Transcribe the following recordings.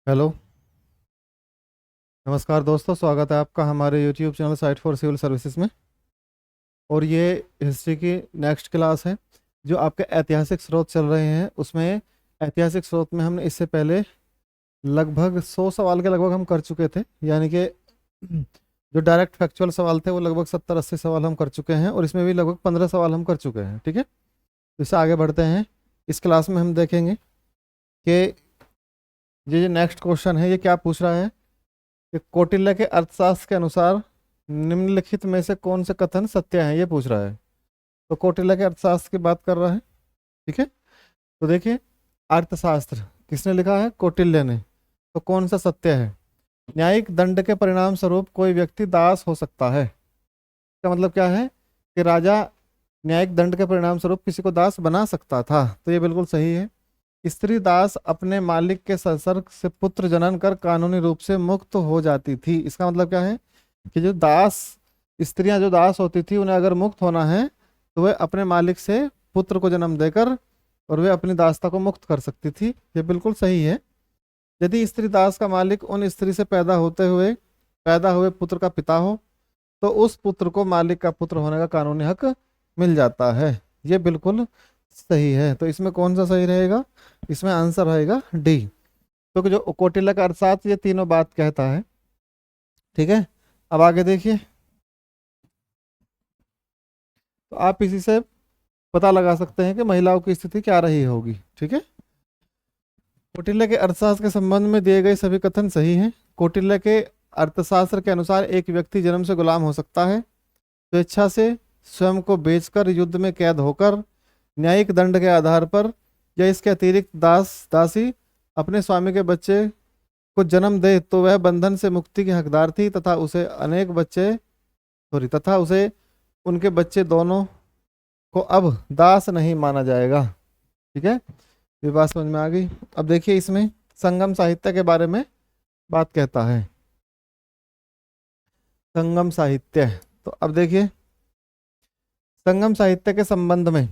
Hello. नमस्कार दोस्तों, स्वागत है आपका हमारे YouTube channel site for civil services में। और ये हिस्ट्री की नेक्स्ट क्लास है। जो आपके ऐतिहासिक स्रोत चल रहे हैं उसमें ऐतिहासिक स्रोत में हमने इससे पहले लगभग 100 सवाल के लगभग हम कर चुके थे, यानी कि जो डायरेक्ट फैक्चुअल सवाल थे वो लगभग 70-80 सवाल हम कर चुके हैं, और इसमें भी लगभग 15 सवाल हम कर चुके हैं। ठीक है, तो इससे आगे बढ़ते हैं। इस क्लास में हम देखेंगे कि ये नेक्स्ट क्वेश्चन है, ये क्या पूछ रहा है कि कौटिल्य के अर्थशास्त्र के अनुसार निम्नलिखित में से कौन से कथन सत्य हैं, ये पूछ रहा है। तो कौटिल्य के अर्थशास्त्र की बात कर रहा है। ठीक है, तो देखिए, अर्थशास्त्र किसने लिखा है? कौटिल्य ने। तो कौन सा सत्य है? न्यायिक दंड के परिणाम स्वरूप कोई व्यक्ति दास हो सकता है। इसका मतलब क्या है कि राजा न्यायिक दंड के परिणाम स्वरूप किसी को दास बना सकता था, तो ये बिल्कुल सही है। स्त्री दास अपने मालिक के संसर्ग से पुत्र जनन कर कानूनी रूप से मुक्त हो जाती थी। इसका मतलब क्या है कि जो दास स्त्रियां जो दास होती थी उन्हें अगर मुक्त होना है तो वे अपने मालिक से पुत्र को जन्म देकर और वे अपनी दासता को मुक्त कर सकती थी। ये बिल्कुल सही है। यदि स्त्री दास का मालिक उन स्त्री से पैदा हुए पुत्र का पिता हो तो उस पुत्र को मालिक का पुत्र होने का कानूनी हक मिल जाता है। ये बिल्कुल सही है। तो इसमें कौन सा सही रहेगा? इसमें आंसर रहेगा डी। तो जो कौटिल्य का अर्थशास्त्र ये तीनों बात कहता है। ठीक है, अब आगे देखिए। तो आप इसी से पता लगा सकते हैं कि महिलाओं की स्थिति क्या रही होगी। ठीक है, कौटिल्य के अर्थशास्त्र के संबंध में दिए गए सभी कथन सही हैं। कौटिल्य के अर्थशास्त्र के अनुसार एक व्यक्ति जन्म से गुलाम हो सकता है, स्वेच्छा से स्वयं को बेचकर, युद्ध में कैद होकर, न्यायिक दंड के आधार पर, या इसके अतिरिक्त दासी अपने स्वामी के बच्चे को जन्म दे तो वह बंधन से मुक्ति की हकदार थी, तथा उसे उनके बच्चे दोनों को अब दास नहीं माना जाएगा। ठीक है, ये बात समझ में आ गई। अब देखिए, इसमें संगम साहित्य के बारे में बात कहता है। संगम साहित्य, तो अब देखिए, संगम साहित्य के संबंध में,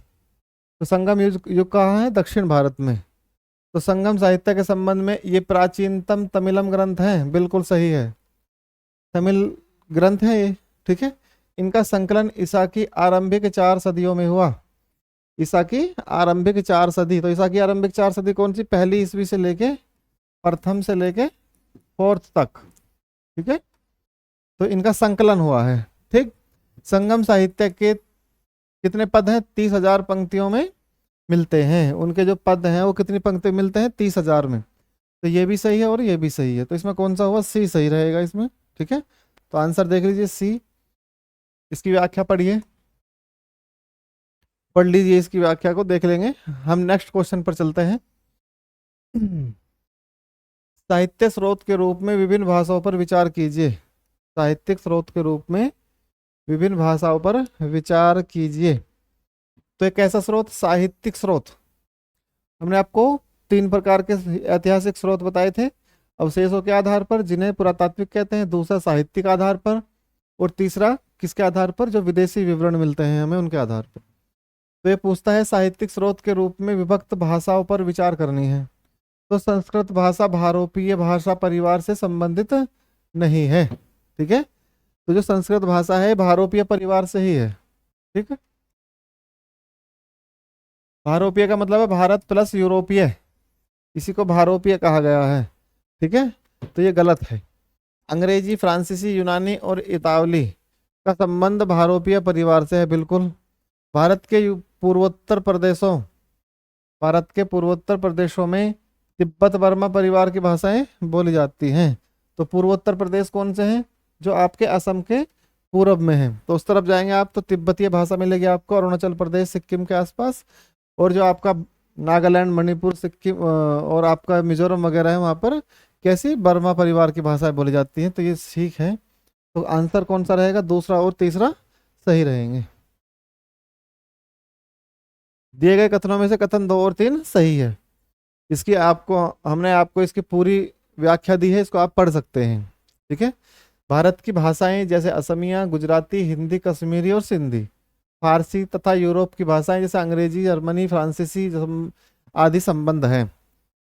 तो संगम युग कहाँ है? दक्षिण भारत में। तो संगम साहित्य के संबंध में ये प्राचीनतम तमिलम ग्रंथ है, बिल्कुल सही है, तमिल ग्रंथ है ये। ठीक है, इनका संकलन ईसा की आरंभिक 4 सदियों में हुआ। ईसा की आरंभिक 4 सदी, तो ईसा की आरंभिक 4 सदी कौन सी? पहली ईस्वी से लेके प्रथम से लेके फोर्थ तक। ठीक है, तो इनका संकलन हुआ है। ठीक, संगम साहित्य के कितने पद हैं? 30,000 पंक्तियों में मिलते हैं। उनके जो पद हैं वो कितनी पंक्ति मिलते हैं? 30,000 में। तो ये भी सही है और ये भी सही है। तो इसमें कौन सा हुआ? सी सही रहेगा इसमें। ठीक है, तो आंसर देख लीजिए सी। इसकी व्याख्या पढ़िए, पढ़ लीजिए, इसकी व्याख्या को देख लेंगे। हम नेक्स्ट क्वेश्चन पर चलते हैं। साहित्य स्रोत के रूप में विभिन्न भाषाओं पर विचार कीजिए। साहित्यिक स्रोत के रूप में विभिन्न भाषाओं पर विचार कीजिए। तो एक ऐसा स्रोत, साहित्यिक स्रोत, हमने आपको 3 प्रकार के ऐतिहासिक स्रोत बताए थे, अवशेषों के आधार पर जिन्हें पुरातात्विक कहते हैं, दूसरा साहित्यिक आधार पर, और तीसरा किसके आधार पर? जो विदेशी विवरण मिलते हैं हमें उनके आधार पर। तो ये पूछता है साहित्यिक स्रोत के रूप में विभक्त भाषाओं पर विचार करनी है। तो संस्कृत भाषा भारोपीय भाषा परिवार से संबंधित नहीं है। ठीक है, तो जो संस्कृत भाषा है भारोपीय परिवार से ही है। ठीक है, भारोपीय का मतलब है भारत प्लस यूरोपीय, इसी को भारोपीय कहा गया है। ठीक है, तो ये गलत है। अंग्रेजी, फ्रांसीसी, यूनानी और इतावली का संबंध भारोपीय परिवार से है, बिल्कुल। भारत के पूर्वोत्तर प्रदेशों भारत के पूर्वोत्तर प्रदेशों में तिब्बत बर्मा परिवार की भाषाएं बोली जाती हैं। तो पूर्वोत्तर प्रदेश कौन से हैं? जो आपके असम के पूर्व में है, तो उस तरफ जाएंगे आप तो तिब्बतीय भाषा मिलेगी आपको, अरुणाचल प्रदेश, सिक्किम के आसपास। और जो आपका नागालैंड, मणिपुर, सिक्किम और आपका मिजोरम वगैरह है, वहाँ पर कैसी बर्मा परिवार की भाषाएं बोली जाती हैं। तो ये ठीक है। तो आंसर कौन सा रहेगा? दूसरा और तीसरा सही रहेंगे। दिए गए कथनों में से कथन 2 और 3 सही है। इसकी आपको हमने आपको इसकी पूरी व्याख्या दी है, इसको आप पढ़ सकते हैं। ठीक है, भारत की भाषाएं जैसे असमिया, गुजराती, हिंदी, कश्मीरी और सिंधी, फारसी तथा यूरोप की भाषाएं जैसे अंग्रेजी, जर्मनी, फ्रांसीसी आदि संबंध हैं।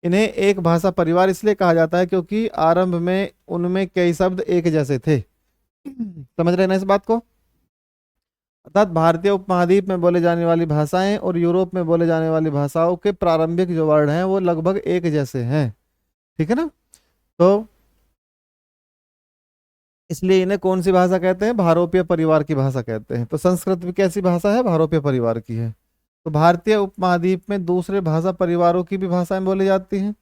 इन्हें एक भाषा परिवार इसलिए कहा जाता है क्योंकि आरंभ में उनमें कई शब्द एक जैसे थे। समझ रहे हैं ना इस बात को? अर्थात भारतीय उपमहाद्वीप में बोले जाने वाली भाषाएं और यूरोप में बोले जाने वाली भाषाओं के प्रारंभिक जो वर्ण हैं वो लगभग एक जैसे हैं। ठीक है ना? तो इसलिए इन्हें कौन सी भाषा कहते हैं? भारोपीय परिवार की भाषा कहते हैं। तो संस्कृत भी कैसी भाषा है? भारोपीय परिवार की है। तो भारतीय उपमहाद्वीप में दूसरे भाषा परिवारों की भी भाषाएं बोली जाती हैं।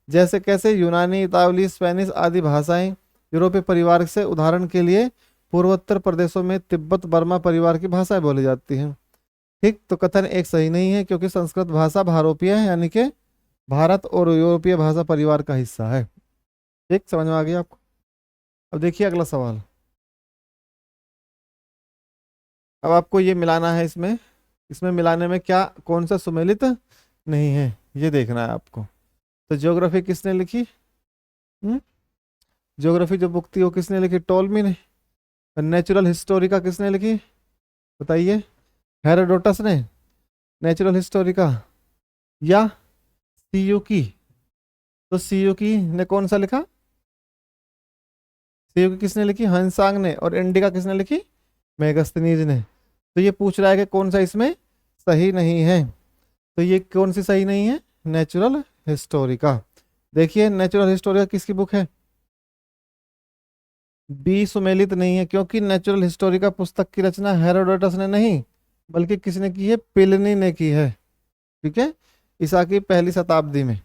जैसे कैसे? यूनानी, इतावली, स्पेनिश आदि भाषाएं यूरोपीय परिवार से। उदाहरण के लिए पूर्वोत्तर प्रदेशों में तिब्बत बर्मा परिवार की भाषाएं बोली जाती हैं। ठीक, तो कथन एक सही नहीं है क्योंकि संस्कृत भाषा भारोपीय है, यानी कि भारत और यूरोपीय भाषा परिवार का हिस्सा है। ठीक, समझ में आ गया आपको? अब देखिए अगला सवाल। अब आपको ये मिलाना है इसमें। इसमें मिलाने में क्या, कौन सा सुमेलित नहीं है, ये देखना है आपको। तो ज्योग्राफी किसने लिखी? ज्योग्राफी जो बुक थी वो किसने लिखी? टोलमी ने। नेचुरल हिस्टोरिका किसने लिखी? बताइए। हेरोडोटस ने नेचुरल हिस्टोरिका, या सीयूकी? तो सीयूकी ने कौन सा लिखा? सीयूकी किसने लिखी? हंसांग ने। और इंडिका किसने लिखी? मेगस्थनीज ने। तो ये पूछ रहा है कि कौन सा इसमें सही नहीं है। तो ये कौन सी सही नहीं है? Natural Historica. देखिए नेचुरल हिस्टोरिका किसकी बुक है? बी सुमेलित नहीं है क्योंकि नेचुरल हिस्टोरिका पुस्तक की रचना हेरोडोटस ने नहीं बल्कि किसने की है? प्लिनी ने की है। ठीक है, ईसा की पहली शताब्दी में।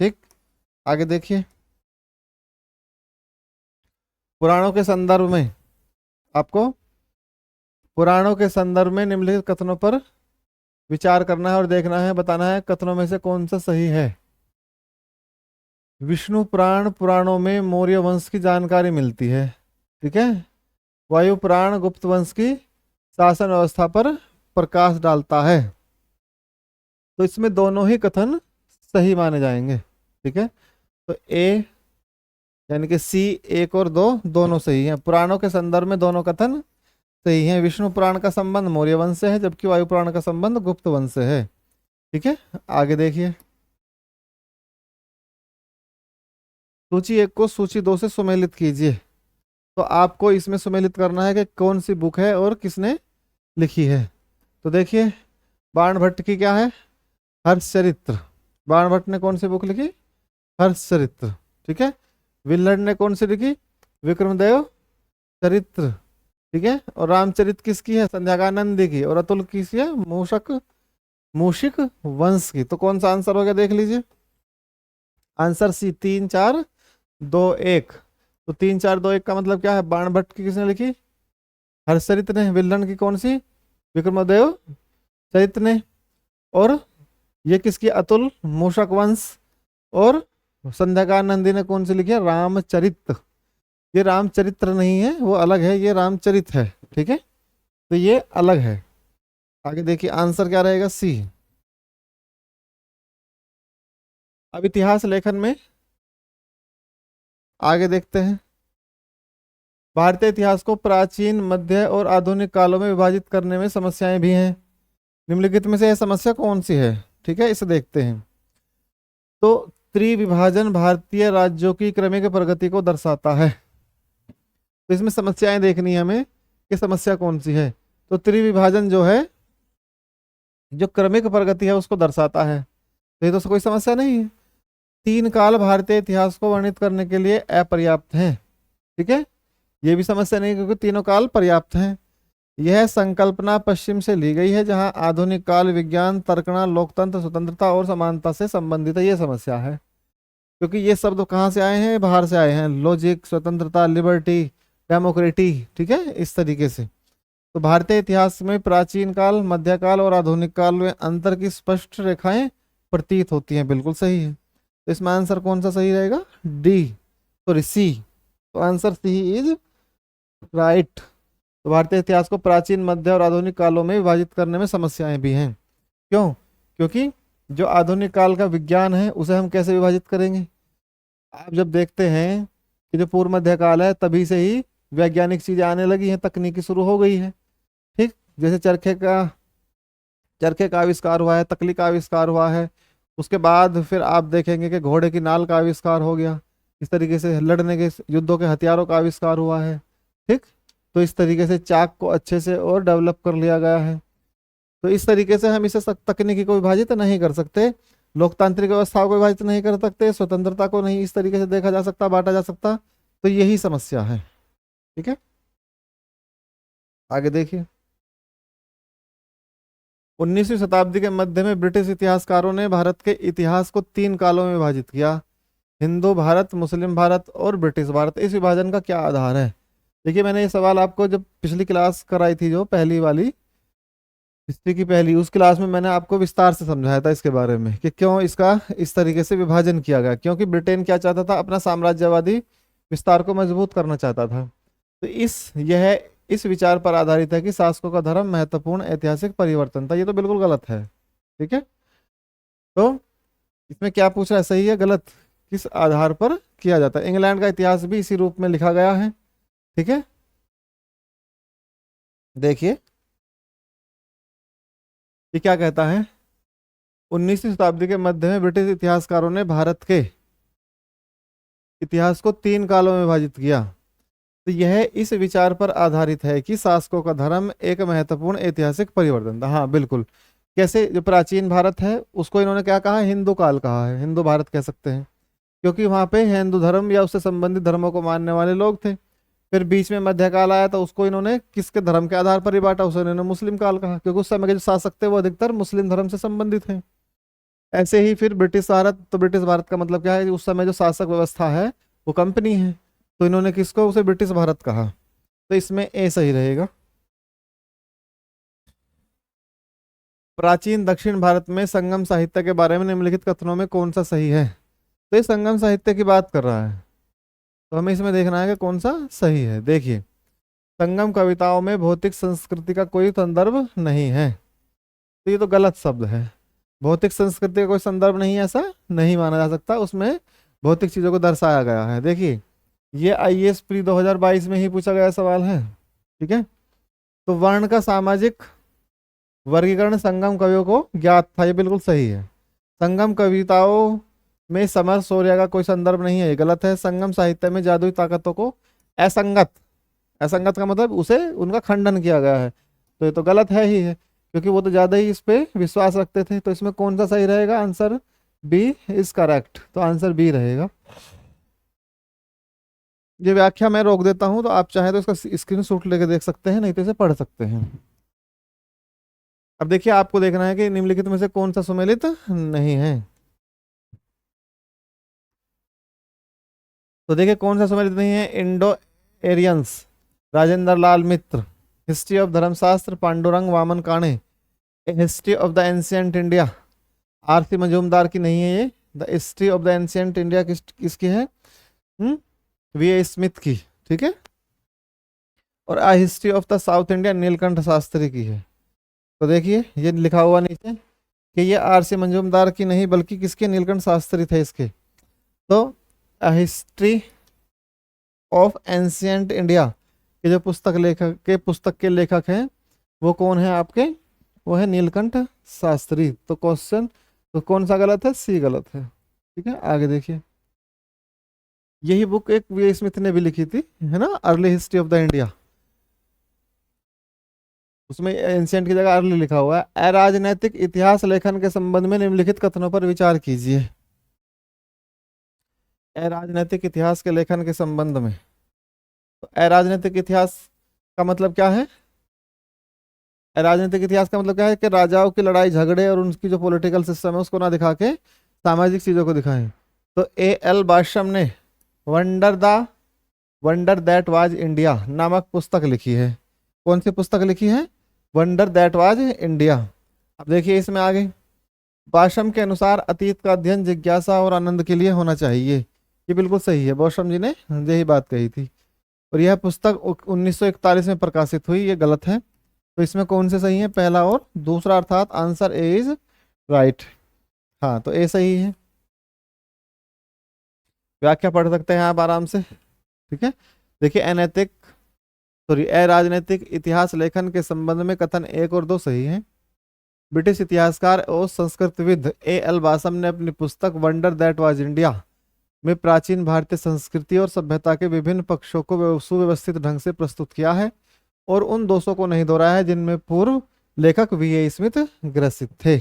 ठीक, आगे देखिए। पुराणों के संदर्भ में आपको पुराणों के संदर्भ में निम्नलिखित कथनों पर विचार करना है और देखना है, बताना है कथनों में से कौन सा सही है। विष्णु पुराण पुराणों में मौर्य वंश की जानकारी मिलती है। ठीक है। वायु पुराण गुप्त वंश की शासन व्यवस्था पर प्रकाश डालता है। तो इसमें दोनों ही कथन सही माने जाएंगे। ठीक है, तो ए यानी कि सी, एक और दो दोनों सही हैं। पुराणों के संदर्भ में दोनों कथन सही हैं। विष्णु पुराण का संबंध मौर्य वंश से है जबकि वायु पुराण का संबंध गुप्त वंश से है। ठीक है, आगे देखिए। सूची एक को सूची दो से सुमेलित कीजिए। तो आपको इसमें सुमेलित करना है कि कौन सी बुक है और किसने लिखी है। तो देखिए, बाणभट्ट की क्या है? हर्षचरित्र। बाणभट्ट ने कौन सी बुक लिखी? हर्षचरित्र। ठीक है। विल्हड़ ने कौन सी लिखी? विक्रमदेव चरित्र। ठीक है। और रामचरित किसकी है? संध्याकानंदी की। और अतुल किसकी है? मूषिक वंश की। तो कौन सा आंसर हो गया देख लीजिए। Answer C, 3-4-2-1। तो 3-4-2-1 का मतलब क्या है? बाणभट्ट की किसने लिखी? हर्षचरित ने। विल्हड़ की कौन सी? विक्रमदेव चरित ने। और ये किसकी? अतुल मूषक वंश। और संध्याकानंदी ने कौन सी लिखी है? रामचरित। ये रामचरित्र नहीं है, वो अलग है, ये रामचरित है। ठीक है, तो ये अलग है। आगे देखिए आंसर क्या रहेगा? सी। अब इतिहास लेखन में आगे देखते हैं। भारतीय इतिहास को प्राचीन, मध्य और आधुनिक कालों में विभाजित करने में समस्याएं भी हैं। निम्नलिखित में से यह समस्या कौन सी है? ठीक है, इसे देखते हैं। तो त्रिविभाजन भारतीय राज्यों की क्रमिक प्रगति को दर्शाता है। तो इसमें समस्याएं देखनी है हमें कि समस्या कौन सी है। तो त्रिविभाजन जो है, जो क्रमिक प्रगति है उसको दर्शाता है। तो ये तो कोई समस्या नहीं है। 3 काल भारतीय इतिहास को वर्णित करने के लिए अपर्याप्त हैं। ठीक है, ये भी समस्या नहीं क्योंकि तीनों काल पर्याप्त हैं। यह संकल्पना पश्चिम से ली गई है जहां आधुनिक काल विज्ञान, तर्कणा, लोकतंत्र, स्वतंत्रता और समानता से संबंधित है। ये समस्या है क्योंकि ये शब्द कहाँ से आए हैं? बाहर से आए हैं। लॉजिक, स्वतंत्रता, लिबर्टी, डेमोक्रेटी। ठीक है, इस तरीके से। तो भारतीय इतिहास में प्राचीन काल, मध्यकाल और आधुनिक काल में अंतर की स्पष्ट रेखाएं प्रतीत होती हैं। बिल्कुल सही है। तो इसमें आंसर कौन सा सही रहेगा? D, sorry C. तो आंसर सी इज राइट। तो भारतीय इतिहास को प्राचीन, मध्य और आधुनिक कालों में विभाजित करने में समस्याएं भी हैं। क्यों? क्योंकि जो आधुनिक काल का विज्ञान है उसे हम कैसे विभाजित करेंगे? आप जब देखते हैं कि जो पूर्व मध्य काल है तभी से ही वैज्ञानिक चीजें आने लगी हैं, तकनीकी शुरू हो गई है। ठीक, जैसे चरखे का आविष्कार हुआ है, तकली का आविष्कार हुआ है, उसके बाद फिर आप देखेंगे कि घोड़े की नाल का आविष्कार हो गया, इस तरीके से लड़ने के युद्धों के हथियारों का आविष्कार हुआ है। ठीक, तो इस तरीके से चाक को अच्छे से और डेवलप कर लिया गया है। तो इस तरीके से हम इसे तकनीकी को विभाजित नहीं कर सकते, लोकतांत्रिक व्यवस्थाओं को विभाजित नहीं कर सकते, स्वतंत्रता को नहीं इस तरीके से देखा जा सकता, बांटा जा सकता। तो यही समस्या है। ठीक है, आगे देखिए। 19वीं शताब्दी के मध्य में ब्रिटिश इतिहासकारों ने भारत के इतिहास को 3 कालों में विभाजित किया, हिंदू भारत, मुस्लिम भारत और ब्रिटिश भारत। इस विभाजन का क्या आधार है? देखिए, मैंने ये सवाल आपको जब पिछली क्लास कराई थी, जो पहली वाली हिस्ट्री की पहली, उस क्लास में मैंने आपको विस्तार से समझाया था इसके बारे में कि क्यों इसका इस तरीके से विभाजन किया गया। क्योंकि ब्रिटेन क्या चाहता था? अपना साम्राज्यवादी विस्तार को मजबूत करना चाहता था। तो यह इस विचार पर आधारित है कि शासकों का धर्म महत्वपूर्ण ऐतिहासिक परिवर्तन था। ये तो बिल्कुल गलत है। ठीक है, तो इसमें क्या पूछ रहा है, सही है गलत, किस आधार पर किया जाता है? इंग्लैंड का इतिहास भी इसी रूप में लिखा गया है। ठीक है, देखिए ये क्या कहता है। 19वीं शताब्दी के मध्य में ब्रिटिश इतिहासकारों ने भारत के इतिहास को 3 कालों में विभाजित किया। तो यह इस विचार पर आधारित है कि शासकों का धर्म एक महत्वपूर्ण ऐतिहासिक परिवर्तन था। हाँ बिल्कुल। कैसे? जो प्राचीन भारत है उसको इन्होंने क्या कहा? हिंदू काल कहा है, हिंदू भारत कह सकते हैं, क्योंकि वहां पे हिंदू धर्म या उससे संबंधित धर्मों को मानने वाले लोग थे। फिर बीच में मध्यकाल आया तो उसको इन्होंने किसके धर्म के आधार पर ही बांटा? उसे इन्होंने मुस्लिम काल कहा, क्योंकि उस समय के जो शासक थे वो अधिकतर मुस्लिम धर्म से संबंधित हैं। ऐसे ही फिर ब्रिटिश भारत, तो ब्रिटिश भारत का मतलब क्या है? उस समय जो शासक व्यवस्था है वो कंपनी है, तो इन्होंने किसको? उसे ब्रिटिश भारत कहा। तो इसमें ए सही रहेगा। प्राचीन दक्षिण भारत में संगम साहित्य के बारे में निम्नलिखित कथनों में कौन सा सही है? तो ये संगम साहित्य की बात कर रहा है, तो हमें इसमें देखना है कि कौन सा सही है। देखिए, संगम कविताओं में भौतिक संस्कृति का कोई संदर्भ नहीं है, तो ये तो गलत शब्द है। भौतिक संस्कृति का कोई संदर्भ नहीं है, ऐसा नहीं माना जा सकता। उसमें भौतिक चीजों को दर्शाया गया है। देखिए, ये आईएएस प्री 2022 में ही पूछा गया सवाल है। ठीक है, तो वर्ण का सामाजिक वर्गीकरण संगम कवियों को ज्ञात था, ये बिल्कुल सही है। संगम कविताओं में समर शौर्य का कोई संदर्भ नहीं है, ये गलत है। संगम साहित्य में जादुई ताकतों को असंगत, असंगत का मतलब उसे उनका खंडन किया गया है, तो ये तो गलत है ही है, क्योंकि वो तो ज्यादा ही इस पे विश्वास रखते थे। तो इसमें कौन सा सही रहेगा? आंसर बी इज करेक्ट, तो आंसर बी रहेगा। ये व्याख्या मैं रोक देता हूं, तो आप चाहे तो इसका स्क्रीनशॉट लेके देख सकते हैं, नहीं तो इसे पढ़ सकते हैं। अब देखिए, आपको देखना है कि निम्नलिखित में से कौन सा सुमेलित नहीं है। तो देखिए कौन सा सुमेलित नहीं है। Indo Aryans, Rajendra Lal Mitra. History of Dharmashastra, Panduranga Vaman Kane. History of the ancient India, RC Majumdar की नहीं है ये। The history of the ancient India किसकी है? वी ए स्मिथ की। ठीक है, और आ history of the South India Nilakanta Sastri की है। तो देखिए ये लिखा हुआ नीचे कि ये आरसी मजूमदार की नहीं, बल्कि किसके? नीलकंठ शास्त्री थे इसके। तो a history of ancient India के जो पुस्तक के लेखक हैं वो कौन है आपके? वो है नीलकंठ शास्त्री। तो क्वेश्चन तो कौन सा गलत है? सी गलत है। ठीक है, आगे देखिए। यही बुक एक वी स्मिथ ने भी लिखी थी, है ना, early history of the India. उसमें एंशियंट की जगह अर्ली लिखा हुआ है। अराजनैतिक इतिहास लेखन के संबंध में निम्नलिखित कथनों पर विचार कीजिए। अराजनैतिक इतिहास के लेखन के संबंध में, तो अराजनैतिक इतिहास का मतलब क्या है? राजनीतिक इतिहास का मतलब क्या है? कि राजाओं की लड़ाई झगड़े और उनकी जो पॉलिटिकल सिस्टम है उसको ना दिखा के सामाजिक चीजों को दिखाएं। तो ए एल बाशम ने वंडर दैट वाज इंडिया नामक पुस्तक लिखी है। कौन सी पुस्तक लिखी है? Wonder that was India. अब देखिए इसमें आगे, बाशम के अनुसार अतीत का अध्ययन जिज्ञासा और आनंद के लिए होना चाहिए। ये बिल्कुल सही है, बाशम जी ने यही बात कही थी। और यह पुस्तक 1941 में प्रकाशित हुई, ये गलत है। तो इसमें कौन से सही है? पहला और दूसरा, अर्थात आंसर ए इज राइट। हाँ, तो ए सही है। व्याख्या पढ़ सकते हैं आप आराम से। ठीक है, देखिए अराजनैतिक इतिहास लेखन के संबंध में कथन 1 और 2 सही है। ब्रिटिश इतिहासकार और संस्कृतविद A.L. बासम ने अपनी पुस्तक वंडर दैट वाज इंडिया में प्राचीन भारतीय संस्कृति और सभ्यता के विभिन्न पक्षों को सुव्यवस्थित ढंग से प्रस्तुत किया है और उन दोषों को नहीं दोहराया है जिनमें पूर्व लेखक V.A. स्मिथ ग्रसित थे।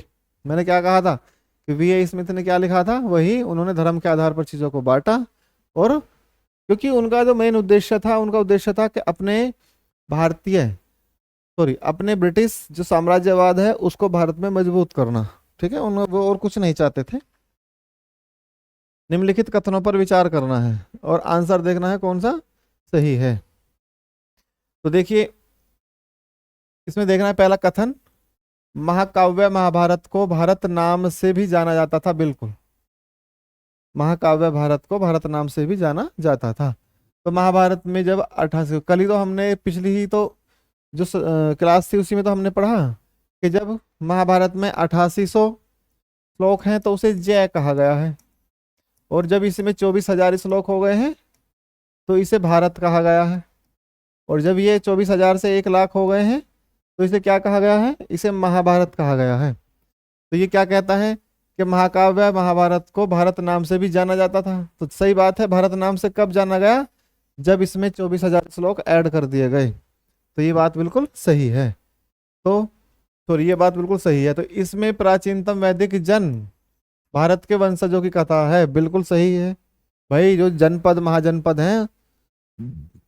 मैंने क्या कहा था कि V.A. स्मिथ ने क्या लिखा था, वही उन्होंने धर्म के आधार पर चीजों को बांटा, और क्योंकि उनका जो मेन उद्देश्य था, उनका उद्देश्य था कि अपने ब्रिटिश जो साम्राज्यवाद है उसको भारत में मजबूत करना। ठीक है, वो और कुछ नहीं चाहते थे। निम्नलिखित कथनों पर विचार करना है और आंसर देखना है कौन सा सही है। तो देखिए, इसमें देखना है पहला कथन, महाकाव्य महाभारत को भारत नाम से भी जाना जाता था। बिल्कुल, महाकाव्य भारत को भारत नाम से भी जाना जाता था। तो महाभारत में जब 88, कल ही तो हमने पिछली ही तो जो क्लास थी उसी में तो हमने पढ़ा कि जब महाभारत में 8800 श्लोक हैं तो उसे जय कहा गया है, और जब इसमें 24,000 श्लोक हो गए हैं तो इसे भारत कहा गया है, और जब ये 24,000 से 1,00,000 हो गए हैं तो इसे क्या कहा गया है, इसे महाभारत कहा गया है। तो ये क्या कहता है कि महाकाव्य महाभारत को भारत नाम से भी जाना जाता था। तो सही बात है, भारत नाम से कब जाना गया, जब इसमें 24,000 श्लोक ऐड कर दिए गए। तो ये बात बिल्कुल सही है। तो ये बात बिल्कुल सही है। तो इसमें प्राचीनतम वैदिक जन भारत के वंशजों की कथा है, बिल्कुल सही है भाई। जो जनपद महाजनपद हैं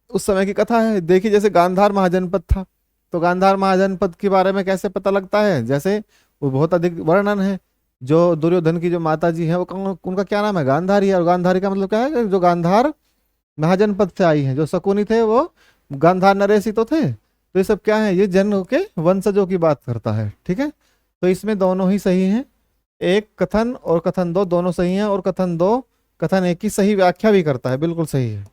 उस समय की कथा है। देखिए, जैसे गांधार महाजनपद था, तो गांधार महाजनपद के बारे में कैसे पता लगता है, जैसे वो बहुत अधिक वर्णन है। जो दुर्योधन की जो माता जी है वो उनका क्या नाम है, गांधारी है। और गांधारी का मतलब क्या है, जो गांधार महाजनपद से आई है। जो शकुनी थे वो गांधार नरेश ही तो थे। तो ये सब क्या है, ये जन के वंशजों की बात करता है। ठीक है, तो इसमें दोनों ही सही हैं। एक कथन और कथन दो दोनों सही हैं, और कथन दो कथन एक की सही व्याख्या भी करता है, बिल्कुल सही है।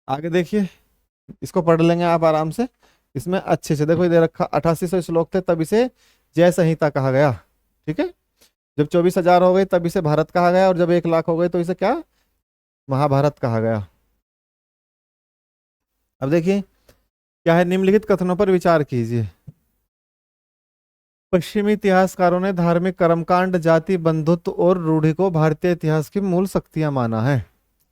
आगे देखिए, इसको पढ़ लेंगे आप आराम से। इसमें अच्छे से देखो, ये दे रखा 8800 श्लोक थे तब इसे जय संहिता कहा गया। ठीक है, जब 24,000 हो गए तब इसे भारत कहा गया, और जब 1,00,000 हो गए तो इसे क्या, महाभारत कहा गया। अब देखिए क्या है, निम्नलिखित कथनों पर विचार कीजिए। पश्चिमी इतिहासकारों ने धार्मिक कर्मकांड, जाति, बंधुत्व और रूढ़ि को भारतीय इतिहास की मूल शक्तियां माना है।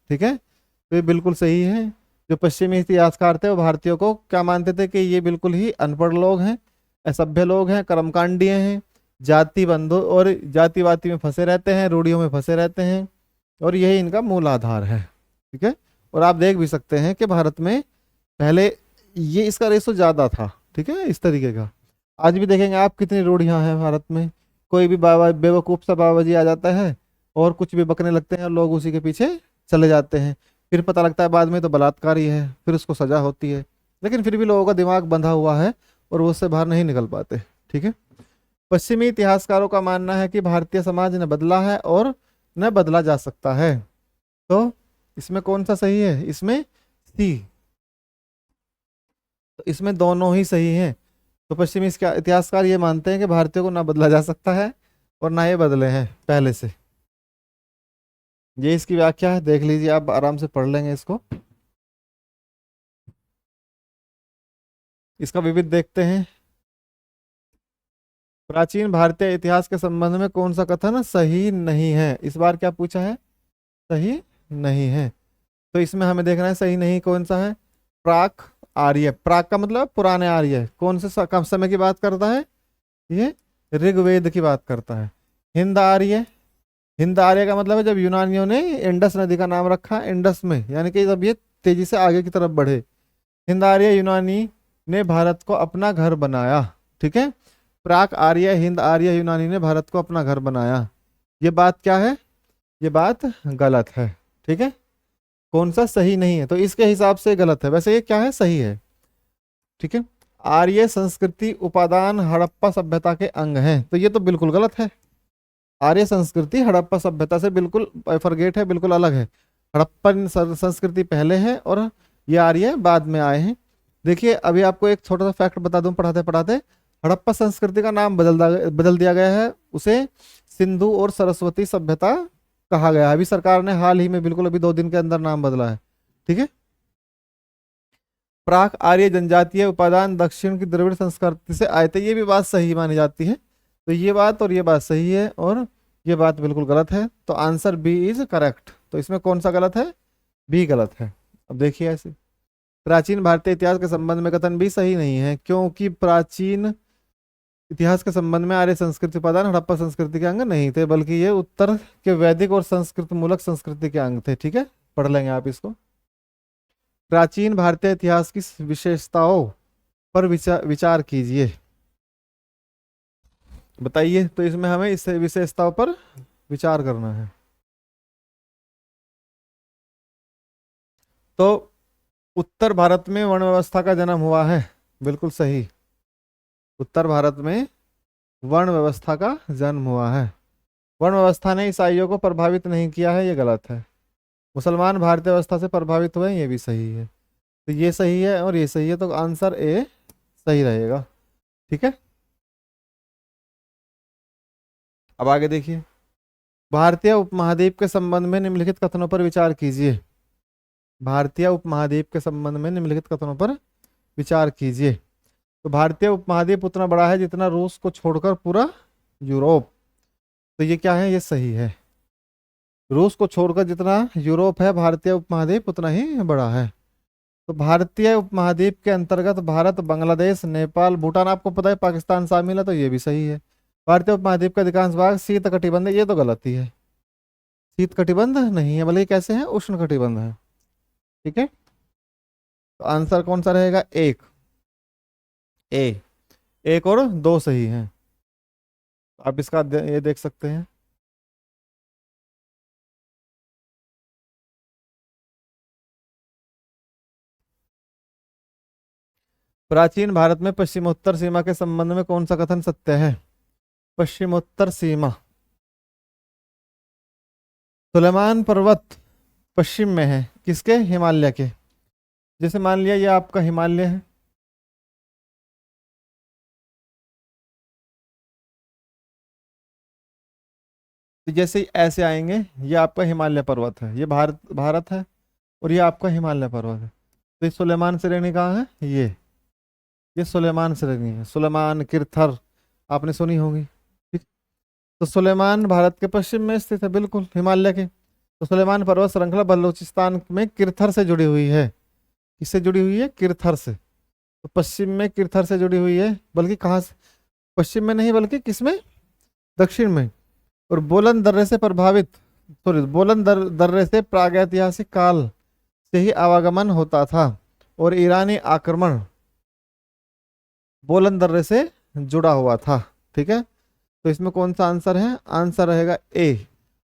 ठीक है, तो ये बिल्कुल सही है। जो पश्चिमी इतिहासकार थे वो भारतीयों को क्या मानते थे कि ये बिल्कुल ही अनपढ़ लोग हैं, असभ्य लोग हैं, कर्मकांडीय हैं, जाति बंधु और जातिवादी में फंसे रहते हैं, रूढ़ियों में फंसे रहते हैं, और यही इनका मूल आधार है। ठीक है, और आप देख भी सकते हैं कि भारत में पहले ये इसका रेशो ज्यादा था। ठीक है, इस तरीके का। आज भी देखेंगे आप कितनी रूढ़ियां हैं भारत में। कोई भी बाबा, बेवकूफ सा बाबा जी आ जाता है और कुछ भी बकने लगते हैं और लोग उसी के पीछे चले जाते हैं। फिर पता लगता है बाद में तो बलात्कार ही है, फिर उसको सजा होती है, लेकिन फिर भी लोगों का दिमाग बंधा हुआ है और वो उससे बाहर नहीं निकल पाते। ठीक है, पश्चिमी इतिहासकारों का मानना है कि भारतीय समाज न बदला है और न बदला जा सकता है। तो इसमें कौन सा सही है, इसमें सी। तो इसमें दोनों ही सही हैं। तो पश्चिमी इतिहासकार ये मानते हैं कि भारतीयों को ना बदला जा सकता है और ना ये बदले हैं पहले से। ये इसकी व्याख्या है, देख लीजिए आप आराम से पढ़ लेंगे इसको। इसका विविध देखते हैं। प्राचीन भारतीय इतिहास के संबंध में कौन सा कथन सही नहीं है, इस बार क्या पूछा है, सही नहीं है। तो इसमें हमें देखना है सही नहीं कौन सा है। प्राक आर्य, प्राक का मतलब पुराने आर्य, कौन से कम समय की बात करता है, ये ऋग्वेद की बात करता है। हिंद आर्य, हिंद आर्य का मतलब है जब यूनानियों ने इंडस नदी का नाम रखा इंडस में, यानी कि जब ये तेजी से आगे की तरफ बढ़े। हिंद आर्य यूनानी ने भारत को अपना घर बनाया। ठीक है, प्राक आर्य हिंद आर्य यूनानी ने भारत को अपना घर बनाया। ये बात क्या है, ये बात गलत है। ठीक है, कौन सा सही नहीं है, तो इसके हिसाब से गलत है, वैसे ये क्या है, सही है। ठीक है, आर्य संस्कृति उपादान हड़प्पा सभ्यता के अंग हैं, तो ये तो बिल्कुल गलत है। आर्य संस्कृति हड़प्पा सभ्यता से बिल्कुल फॉरगेट है, बिल्कुल अलग है। हड़प्पन संस्कृति पहले है और ये आर्य बाद में आए हैं। देखिए अभी आपको एक छोटा सा फैक्ट बता दूं पढ़ाते पढ़ाते, हड़प्पा संस्कृति का नाम बदल दिया गया है, उसे सिंधु और सरस्वती सभ्यता कहा गया है। अभी सरकार ने हाल ही में बिल्कुल अभी 2 दिन के अंदर नाम बदला है। ठीक है, प्राक आर्य जनजातीय उपादान दक्षिण की द्रविड़ संस्कृति से आए थे, ये भी बात सही मानी जाती है। तो ये बात और ये बात सही है और ये बात बिल्कुल गलत है। तो आंसर बी इज करेक्ट। तो इसमें कौन सा गलत है? बी गलत है। अब देखिए ऐसे, प्राचीन भारतीय इतिहास के संबंध में कथन भी सही नहीं है, क्योंकि प्राचीन इतिहास के संबंध में आर्य संस्कृति उपादान हड़प्पा संस्कृति के अंग नहीं थे, बल्कि ये उत्तर के वैदिक और संस्कृत मूलक संस्कृति के अंग थे। ठीक है, पढ़ लेंगे आप इसको। प्राचीन भारतीय इतिहास की विशेषताओं पर विचार कीजिए। बताइए, तो इसमें हमें इस विशेषताओं पर विचार करना है। तो उत्तर भारत में वर्ण व्यवस्था का जन्म हुआ है, बिल्कुल सही। उत्तर भारत में वर्ण व्यवस्था का जन्म हुआ है। वर्ण व्यवस्था ने ईसाइयों को प्रभावित नहीं किया है, ये गलत है। मुसलमान भारतीय व्यवस्था से प्रभावित हुए हैं, ये भी सही है। तो ये सही है और ये सही है, तो आंसर ए सही रहेगा। ठीक है, अब आगे देखिए, भारतीय उपमहाद्वीप के संबंध में निम्नलिखित कथनों पर विचार कीजिए। भारतीय उपमहाद्वीप के संबंध में निम्नलिखित कथनों पर विचार कीजिए। तो भारतीय उपमहाद्वीप उतना बड़ा है जितना रूस को छोड़कर पूरा यूरोप। तो ये क्या है? ये सही है। रूस को छोड़कर जितना यूरोप है, भारतीय उपमहाद्वीप उतना ही बड़ा है। तो भारतीय उपमहाद्वीप के अंतर्गत भारत, बांग्लादेश, नेपाल, भूटान, आपको पता है पाकिस्तान शामिल है, तो ये भी सही है। भारतीय उपमहाद्वीप का अधिकांश भाग शीत कटिबंध है, ये तो गलत ही है। शीत कटिबंध नहीं है, बल्कि कैसे है? उष्ण कटिबंध है। ठीक है, तो आंसर कौन सा रहेगा? एक। ए, एक और दो सही हैं। आप इसका ये देख सकते हैं। प्राचीन भारत में पश्चिमोत्तर सीमा के संबंध में कौन सा कथन सत्य है? पश्चिमोत्तर सीमा, सुलेमान पर्वत पश्चिम में है, किसके? हिमालय के। जैसे मान लिया ये आपका हिमालय है, तो जैसे ही ऐसे आएंगे, ये आपका हिमालय पर्वत है, ये भारत भारत है, और ये आपका हिमालय पर्वत है। तो ये सुलेमान श्रेणी कहाँ है? ये सुलेमान श्रेणी है। सुलेमान, किरथर आपने सुनी होगी। ठीक, तो सुलेमान भारत के पश्चिम में स्थित है, बिल्कुल हिमालय के। तो सुलेमान पर्वत श्रृंखला बलूचिस्तान में किरथर से जुड़ी हुई है। किससे जुड़ी हुई है? किरथर से। तो पश्चिम में किरथर से जुड़ी हुई है, बल्कि कहाँ से? पश्चिम में नहीं, बल्कि किसमें? दक्षिण में। और बोलन दर्रे से प्रभावित, सॉरी, बोलन दर्रे से प्रागैतिहासिक काल से ही आवागमन होता था, और ईरानी आक्रमण बोलन दर्रे से जुड़ा हुआ था। ठीक है, तो इसमें कौन सा आंसर है? आंसर रहेगा ए।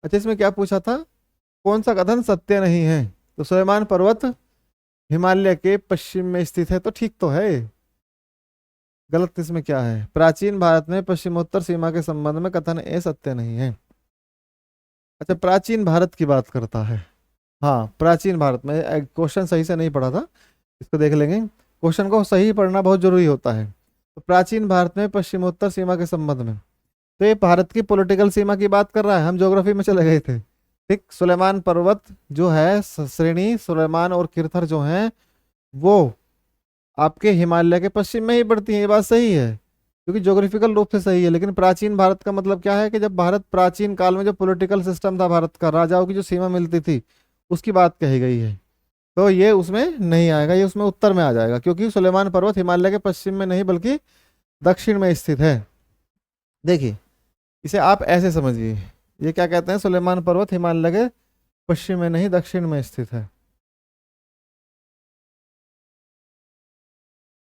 अच्छा, इसमें क्या पूछा था? कौन सा कथन सत्य नहीं है? तो सुलेमान पर्वत हिमालय के पश्चिम में स्थित है, तो ठीक तो है। गलत इसमें क्या है? प्राचीन भारत में पश्चिमोत्तर सीमा के संबंध में कथन ए सत्य नहीं है। अच्छा, प्राचीन भारत की बात करता है। हाँ, प्राचीन भारत में क्वेश्चन सही से नहीं पढ़ा था, इसको देख लेंगे। क्वेश्चन को सही पढ़ना बहुत जरूरी होता है। तो प्राचीन भारत में पश्चिमोत्तर सीमा के संबंध में, तो ये भारत की पॉलिटिकल सीमा की बात कर रहा है। हम ज्योग्राफी में चले गए थे। ठीक, सुलेमान पर्वत जो है श्रेणी, सुलेमान और किरथर जो हैं, वो आपके हिमालय के पश्चिम में ही पड़ती है, ये बात सही है, क्योंकि ज्योग्राफिकल रूप से सही है। लेकिन प्राचीन भारत का मतलब क्या है? कि जब भारत प्राचीन काल में जो पॉलिटिकल सिस्टम था भारत का, राजाओं की जो सीमा मिलती थी, उसकी बात कही गई है। तो ये उसमें नहीं आएगा, ये उसमें उत्तर में आ जाएगा, क्योंकि सुलेमान पर्वत हिमालय के पश्चिम में नहीं बल्कि दक्षिण में स्थित है। देखिए, इसे आप ऐसे समझिए, ये क्या कहते हैं? सुलेमान पर्वत हिमालय के पश्चिम में नहीं दक्षिण में स्थित है।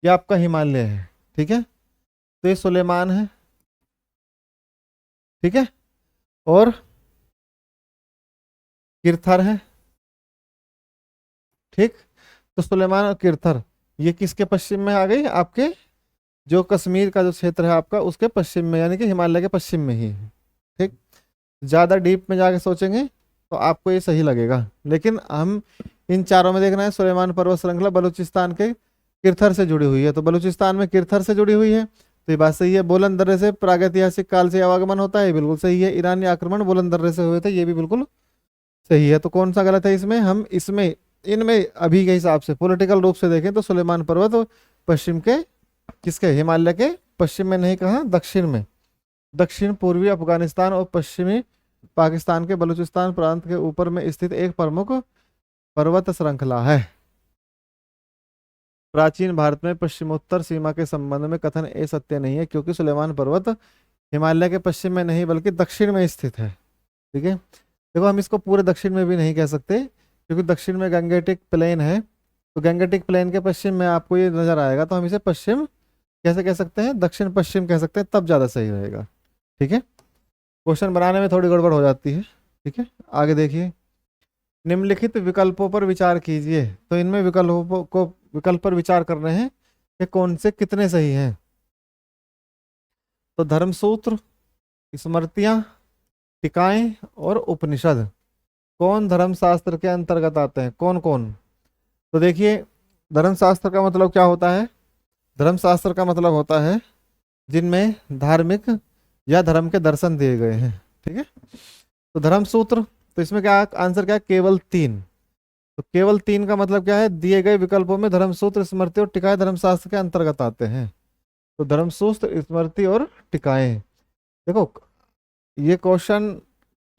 ये आपका हिमालय है। ठीक है, तो ये सुलेमान है। ठीक है, और किरथर है। ठीक, तो सुलेमान और किरथर ये किसके पश्चिम में आ गई? आपके जो कश्मीर का जो क्षेत्र है आपका, उसके पश्चिम में, यानी कि हिमालय के पश्चिम में ही है। ठीक, ज़्यादा डीप में जाके सोचेंगे तो आपको ये सही लगेगा, लेकिन हम इन चारों में देखना है। सुलेमान पर्वत श्रृंखला बलूचिस्तान के किरथर से जुड़ी हुई है, तो बलूचिस्तान में किरथर से जुड़ी हुई है, तो ये बात सही है। बोलन दर्रे से प्रागैतिहासिक काल से आवागमन होता है, बिल्कुल सही है। ईरानी आक्रमण बोलन दर्रे से हुए थे, ये भी बिल्कुल सही है। तो कौन सा गलत है इसमें? हम इसमें इनमें अभी के हिसाब से पॉलिटिकल रूप से देखें तो सुलेमान पर्वत पश्चिम के, किसके, हिमालय के पश्चिम में नहीं, कहा दक्षिण में, दक्षिण पूर्वी अफगानिस्तान और पश्चिमी पाकिस्तान के बलूचिस्तान प्रांत के ऊपर में स्थित एक प्रमुख पर्वत श्रृंखला है। प्राचीन भारत में पश्चिमोत्तर सीमा के संबंध में कथन ए सत्य नहीं है, क्योंकि सुलेमान पर्वत हिमालय के पश्चिम में नहीं बल्कि दक्षिण में स्थित है। ठीक है, देखो हम इसको पूरे दक्षिण में भी नहीं कह सकते, क्योंकि दक्षिण में गंगेटिक प्लेन है, तो गंगेटिक प्लेन के पश्चिम में आपको ये नजर आएगा, तो हम इसे पश्चिम कैसे कह सकते हैं, दक्षिण पश्चिम कह सकते हैं, तब ज़्यादा सही रहेगा। ठीक है, क्वेश्चन बनाने में थोड़ी गड़बड़ हो जाती है। ठीक है, आगे देखिए, निम्नलिखित विकल्पों पर विचार कीजिए। तो इनमें विकल्प पर विचार कर रहे हैं कि कौन से कितने सही हैं। तो धर्मसूत्र, स्मृतियां, टीकाएं और उपनिषद कौन धर्मशास्त्र के अंतर्गत आते हैं, कौन कौन। तो देखिए, धर्मशास्त्र का मतलब क्या होता है, धर्मशास्त्र का मतलब होता है जिनमें धार्मिक या धर्म के दर्शन दिए गए हैं। ठीक है, तो धर्मसूत्र, तो इसमें क्या आंसर, क्या है, केवल 3। तो केवल 3 का मतलब क्या है, दिए गए विकल्पों में धर्मसूत्र, स्मृति और टिकाएं धर्मशास्त्र के अंतर्गत आते हैं। तो धर्मसूत्र, स्मृति और टिकाएं, देखो ये क्वेश्चन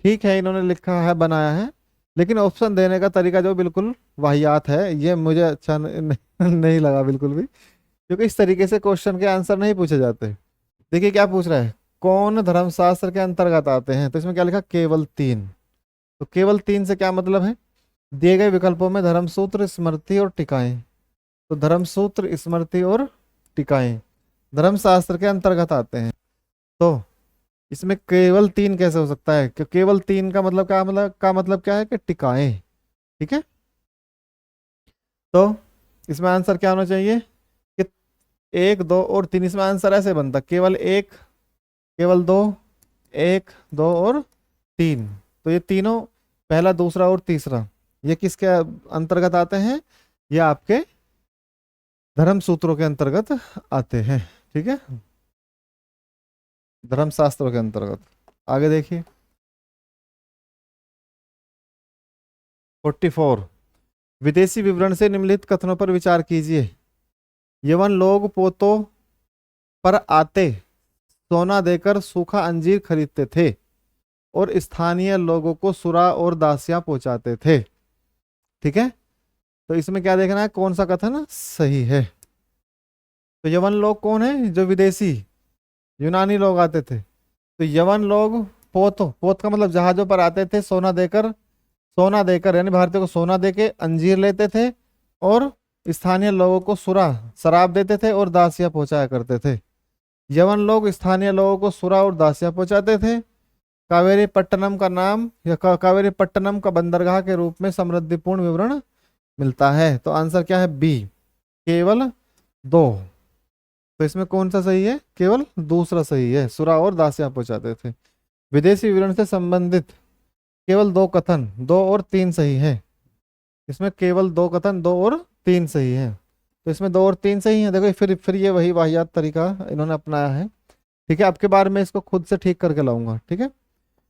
ठीक है, इन्होंने लिखा है, बनाया है, लेकिन ऑप्शन देने का तरीका जो बिल्कुल वाहियात है, ये मुझे अच्छा नहीं लगा बिल्कुल भी, क्योंकि इस तरीके से क्वेश्चन के आंसर नहीं पूछे जाते। देखिए क्या पूछ रहा है, कौन धर्मशास्त्र के अंतर्गत आते हैं, तो इसमें क्या लिखा, केवल 3। तो केवल 3 से क्या मतलब है, दिए गए विकल्पों में धर्मसूत्र, स्मृति और टिकाएं। तो धर्मसूत्र, स्मृति और टिकाएं धर्मशास्त्र के अंतर्गत आते हैं। तो इसमें केवल 3 कैसे हो सकता है, कि केवल 3 का मतलब क्या है कि टिकाएं। ठीक है, तो इसमें आंसर क्या होना चाहिए कि 1, 2 और 3। इसमें आंसर ऐसे बनता, केवल 1, केवल 2, 1, 2 और 3। तो ये तीनों, पहला, दूसरा और तीसरा, ये किसके अंतर्गत आते हैं, ये आपके धर्म सूत्रों के अंतर्गत आते हैं। ठीक है, धर्मशास्त्रों के अंतर्गत। आगे देखिए, 44, विदेशी विवरण से निम्नलिखित कथनों पर विचार कीजिए। यवन लोग पोतों पर आते सोना देकर सूखा अंजीर खरीदते थे और स्थानीय लोगों को सुरा और दासियां पहुंचाते थे। ठीक है, तो इसमें क्या देखना है, कौन सा कथन सही है। तो यवन लोग कौन है, जो विदेशी यूनानी लोग आते थे। तो यवन लोग पोत का मतलब जहाजों पर आते थे, सोना देकर यानी भारतीयों को सोना देके अंजीर लेते थे और स्थानीय लोगों को सुरा, शराब देते थे और दासियां पहुंचाया करते थे। यवन लोग स्थानीय लोगों को सुरा और दासियां पहुंचाते थे। कावेरी पट्टनम का नाम या कावेरी पट्टनम का बंदरगाह के रूप में समृद्धिपूर्ण विवरण मिलता है। तो आंसर क्या है, बी, केवल 2। तो इसमें कौन सा सही है, केवल दूसरा सही है, सुरा और दासियां पहुंचाते थे। विदेशी विवरण से संबंधित केवल 2 कथन, 2 और 3 सही है। इसमें केवल 2 कथन, 2 और 3 सही है। तो इसमें 2 और 3 सही है। देखो फिर ये वही वाहियात तरीका इन्होंने अपनाया है। ठीक है, आपके बारे में इसको खुद से ठीक करके लाऊंगा। ठीक है,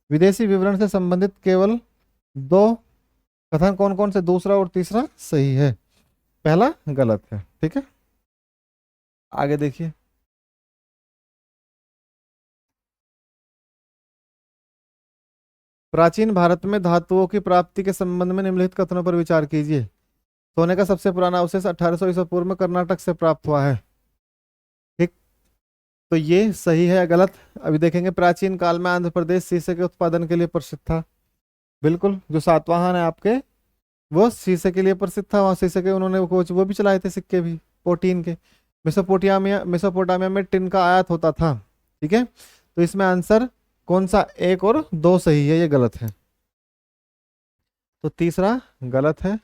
विदेशी विवरण से संबंधित केवल 2 कथन कौन कौन से, दूसरा और तीसरा सही है, पहला गलत है। ठीक है, आगे देखिए, प्राचीन भारत में धातुओं की प्राप्ति के संबंध में निम्नलिखित कथनों पर विचार कीजिए। सोने का सबसे पुराना अवशेष 1800 ईसा पूर्व में कर्नाटक से प्राप्त हुआ है। ठीक, तो ये सही है या गलत, अभी देखेंगे। प्राचीन काल में आंध्र प्रदेश शीशे के उत्पादन के लिए प्रसिद्ध था। बिल्कुल, जो सातवाहन है आपके, वो शीशे के लिए प्रसिद्ध था। वहाँ शीशे के उन्होंने वो भी चलाए थे, सिक्के भी पोटीन के। मेसोपोटामिया में टिन का आयात होता था। ठीक है, तो इसमें आंसर कौन सा, 1 और 2 सही है, ये गलत है। तो तीसरा गलत है,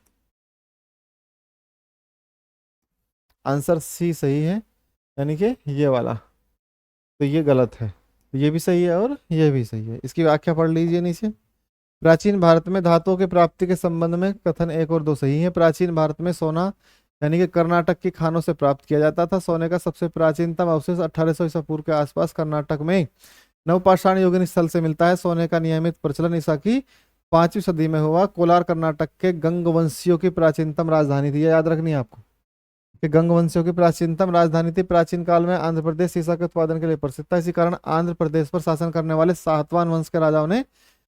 आंसर सी सही है, यानी कि ये वाला। तो ये गलत है, ये भी सही है और ये भी सही है। इसकी व्याख्या पढ़ लीजिए नीचे। प्राचीन भारत में धातुओं की प्राप्ति के संबंध में कथन 1 और 2 सही है। प्राचीन भारत में सोना यानी कि कर्नाटक की खानों से प्राप्त किया जाता था। सोने का सबसे प्राचीनतम अवशेष 1800 ईसा पूर्व के आसपास कर्नाटक में नवपाषाण युगीन स्थल से मिलता है। सोने का नियमित प्रचलन ईसा की 5वीं सदी में हुआ। कोलार कर्नाटक के गंगवंशियों की प्राचीनतम राजधानी थी। ये याद रखनी है आपको कि गंगवंशियों की प्राचीनतम राजधानी थी। प्राचीन काल में आंध्र प्रदेश सीसा के उत्पादन के लिए प्रसिद्ध था। इसी कारण आंध्र प्रदेश पर शासन करने वाले सातवाहन वंश के राजाओं ने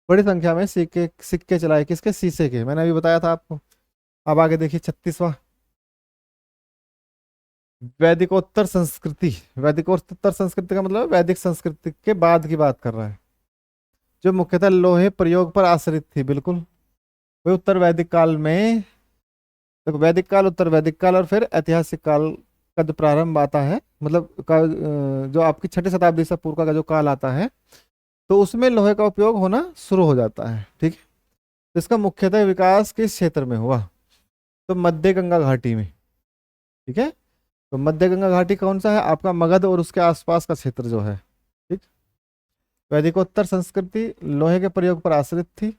बड़ी संख्या में सिक्के सिक्के चलाए। किसके? शीशे के। मैंने अभी बताया था आपको। अब आगे देखिए 36वां, वैदिकोत्तर संस्कृति। वैदिकोत्तर संस्कृति का मतलब वैदिक संस्कृति के बाद की बात कर रहा है, जो मुख्यतः लोहे प्रयोग पर आश्रित थी। बिल्कुल वही उत्तर वैदिक काल में। देखो वैदिक काल, उत्तर वैदिक काल और फिर ऐतिहासिक काल का जो प्रारंभ आता है, मतलब जो आपकी 6ठी शताब्दी से पूर्व का जो काल आता है, तो उसमें लोहे का उपयोग होना शुरू हो जाता है। ठीक है, तो इसका मुख्यतः विकास किस क्षेत्र में हुआ? तो मध्य गंगा घाटी में। ठीक है, तो मध्य गंगा घाटी कौन सा है? आपका मगध और उसके आसपास का क्षेत्र जो है। ठीक, वैदिकोत्तर संस्कृति लोहे के प्रयोग पर आश्रित थी।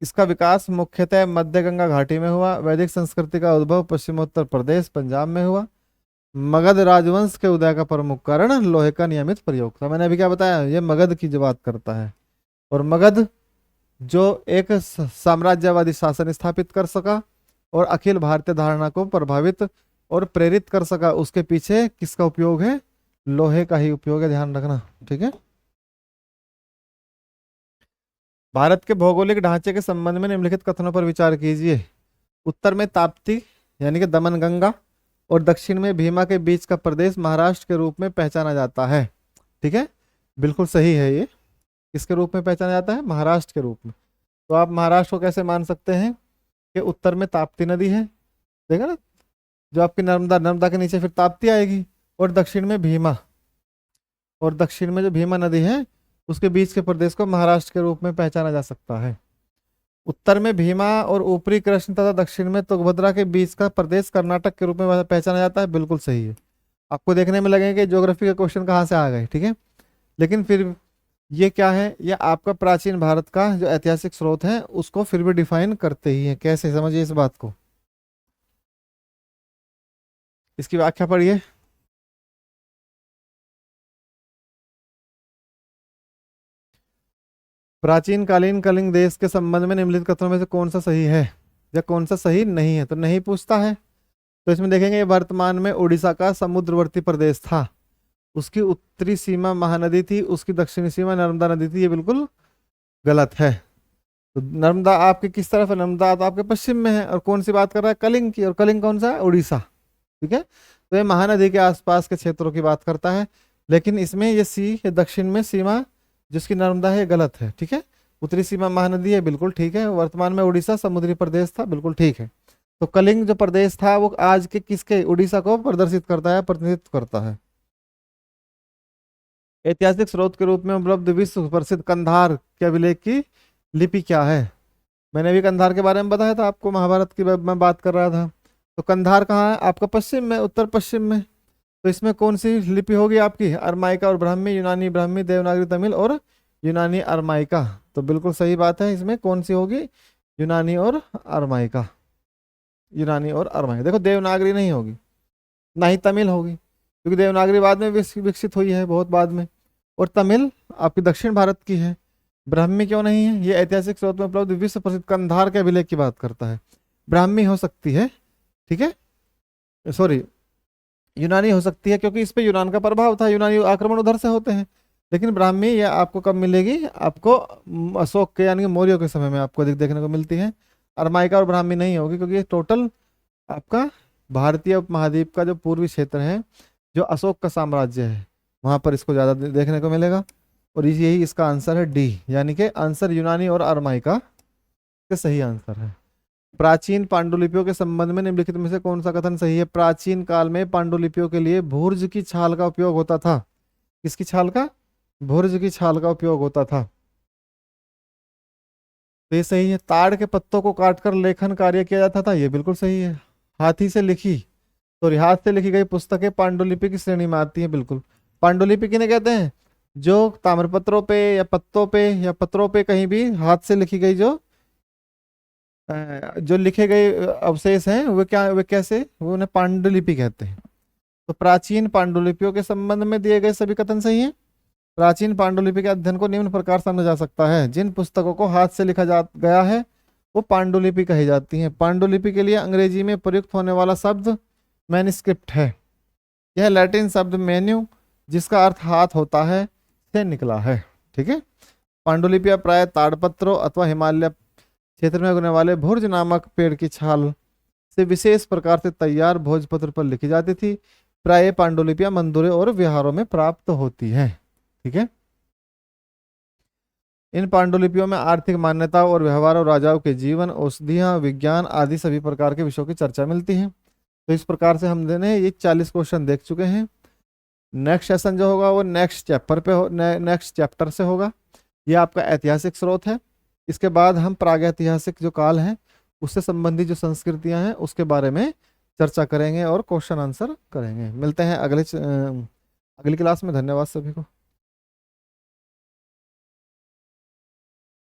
इसका विकास मुख्यतः मध्य गंगा घाटी में हुआ। वैदिक संस्कृति का उद्भव पश्चिमोत्तर प्रदेश पंजाब में हुआ। मगध राजवंश के उदय का प्रमुख कारण लोहे का नियमित प्रयोग था। मैंने अभी क्या बताया? ये मगध की जो बात करता है, और मगध जो एक साम्राज्यवादी शासन स्थापित कर सका और अखिल भारतीय धारणा को प्रभावित और प्रेरित कर सका, उसके पीछे किसका उपयोग है? लोहे का ही उपयोग है, ध्यान रखना। ठीक है, भारत के भौगोलिक ढांचे के संबंध में निम्नलिखित कथनों पर विचार कीजिए। उत्तर में ताप्ती यानी कि दमनगंगा और दक्षिण में भीमा के बीच का प्रदेश महाराष्ट्र के रूप में पहचाना जाता है। ठीक है, बिल्कुल सही है। ये किसके रूप में पहचाना जाता है? महाराष्ट्र के रूप में। तो आप महाराष्ट्र को कैसे मान सकते हैं कि उत्तर में ताप्ती नदी है, देखा ना, जो आपकी नर्मदा, नर्मदा के नीचे फिर ताप्ती आएगी, और दक्षिण में भीमा, और दक्षिण में जो भीमा नदी है उसके बीच के प्रदेश को महाराष्ट्र के रूप में पहचाना जा सकता है। उत्तर में भीमा और ऊपरी कृष्ण तथा दक्षिण में तुंगभद्रा के बीच का प्रदेश कर्नाटक के रूप में पहचाना जाता है। बिल्कुल सही है। आपको देखने में लगेगा कि ज्योग्राफी के क्वेश्चन कहाँ से आ गए। ठीक है, लेकिन फिर ये क्या है? ये आपका प्राचीन भारत का जो ऐतिहासिक स्रोत है उसको फिर भी डिफाइन करते ही है। कैसे? समझिए इस बात को, इसकी व्याख्या पढ़िए। प्राचीन कालीन कलिंग देश के संबंध में निम्नलिखित कथनों में से कौन सा सही है या कौन सा सही नहीं है? तो नहीं पूछता है, तो इसमें देखेंगे ये वर्तमान में उड़ीसा का समुद्रवर्ती प्रदेश था। उसकी उत्तरी सीमा महानदी थी, उसकी दक्षिणी सीमा नर्मदा नदी थी। ये बिल्कुल गलत है। तो नर्मदा आपके किस तरफ है? नर्मदा तो आपके पश्चिम में है। और कौन सी बात कर रहा है? कलिंग की। और कलिंग कौन सा है? उड़ीसा। ठीक है, तो ये महानदी के आसपास के क्षेत्रों की बात करता है। लेकिन इसमें ये सी, ये दक्षिण में सीमा जिसकी नर्मदा है, ये गलत है। ठीक है, उत्तरी सीमा महानदी है, बिल्कुल ठीक है। वर्तमान में उड़ीसा समुद्री प्रदेश था, बिल्कुल ठीक है। तो कलिंग जो प्रदेश था वो आज के किसके? उड़ीसा को प्रदर्शित करता है, प्रतिनिधित्व करता है। ऐतिहासिक स्रोत के रूप में उपलब्ध विश्व प्रसिद्ध कंधार के अभिलेख की लिपि क्या है? मैंने भी कंधार के बारे में बताया था आपको, महाभारत की मैं बात कर रहा था। तो कंधार कहाँ है? आपका पश्चिम में, उत्तर पश्चिम में। तो इसमें कौन सी लिपि होगी आपकी? अरमाइका और ब्राह्मी, यूनानी ब्राह्मी, देवनागरी तमिल और यूनानी अरमाइका। तो बिल्कुल सही बात है। इसमें कौन सी होगी? यूनानी और अरमाइका। यूनानी और अरमाइका। देखो देवनागरी नहीं होगी, ना ही तमिल होगी, क्योंकि देवनागरी बाद में विकसित हुई है, बहुत बाद में। और तमिल आपकी दक्षिण भारत की है। ब्राह्मी क्यों नहीं है? ये ऐतिहासिक स्रोत में उपलब्ध विश्व प्रसिद्ध कंधार के अभिलेख की बात करता है। ब्राह्मी हो सकती है, ठीक है, सॉरी, यूनानी हो सकती है, क्योंकि इस पे यूनान का प्रभाव था, यूनानी आक्रमण उधर से होते हैं। लेकिन ब्राह्मी ये आपको कब मिलेगी? आपको अशोक के यानी कि मौर्यों के समय में आपको देखने को मिलती है। अरमाइका और ब्राह्मी नहीं होगी, क्योंकि ये टोटल आपका भारतीय उपमहाद्वीप का जो पूर्वी क्षेत्र है, जो अशोक का साम्राज्य है, वहां पर इसको ज्यादा देखने को मिलेगा। और यही इसका आंसर है डी, यानी कि आंसर यूनानी और अरमाइका का सही आंसर है। प्राचीन पांडुलिपियों के संबंध में निम्नलिखित में से कौन सा कथन सही है? प्राचीन काल में पांडुलिपियों के लिए भूर्ज की छाल का उपयोग होता था। किसकी छाल का? भूर्ज की छाल का उपयोग होता था। तो ये सही है। ताड़ के पत्तों को काटकर लेखन कार्य किया जाता था। ये बिल्कुल सही है। हाथी से लिखी, तो हाथ से लिखी गई पुस्तकें पांडुलिपि की श्रेणी में आती है। बिल्कुल, पांडुलिपि किन्हें कहते हैं? जो ताम्रपत्रों पे या पत्तों पे या पत्रों पे कहीं भी हाथ से लिखी गई जो लिखे गए अवशेष हैं, वे कैसे? वो उन्हें पांडुलिपि कहते हैं। तो प्राचीन पांडुलिपियों के संबंध में दिए गए सभी कथन सही हैं। प्राचीन पांडुलिपि के अध्ययन को निम्न प्रकार समझा जा सकता है। जिन पुस्तकों को हाथ से लिखा जा गया है वो पांडुलिपि कही जाती हैं। पांडुलिपि के लिए अंग्रेजी में प्रयुक्त होने वाला शब्द मैन्युस्क्रिप्ट है। यह लैटिन शब्द मेन्यू, जिसका अर्थ हाथ होता है, से निकला है। ठीक है। पांडुलिपियां प्राय ताड़पत्रों अथवा हिमालय क्षेत्र में उगने वाले भुर्ज नामक पेड़ की छाल से विशेष प्रकार से तैयार भोजपत्र पर लिखी जाती थी। प्राय पांडुलिपियां मंदिरों और विहारों में प्राप्त होती हैं। ठीक है। इन पांडुलिपियों में आर्थिक मान्यता और व्यवहार और राजाओं के जीवन, औषधियां, विज्ञान आदि सभी प्रकार के विषयों की चर्चा मिलती है। तो इस प्रकार से हमने ये 40 क्वेश्चन देख चुके हैं। नेक्स्ट सेशन जो होगा वो नेक्स्ट चैप्टर से होगा। ये आपका ऐतिहासिक स्रोत है। इसके बाद हम प्रागैतिहासिक जो काल है उससे संबंधित जो संस्कृतियां हैं उसके बारे में चर्चा करेंगे और क्वेश्चन आंसर करेंगे। मिलते हैं अगली क्लास में। धन्यवाद सभी को।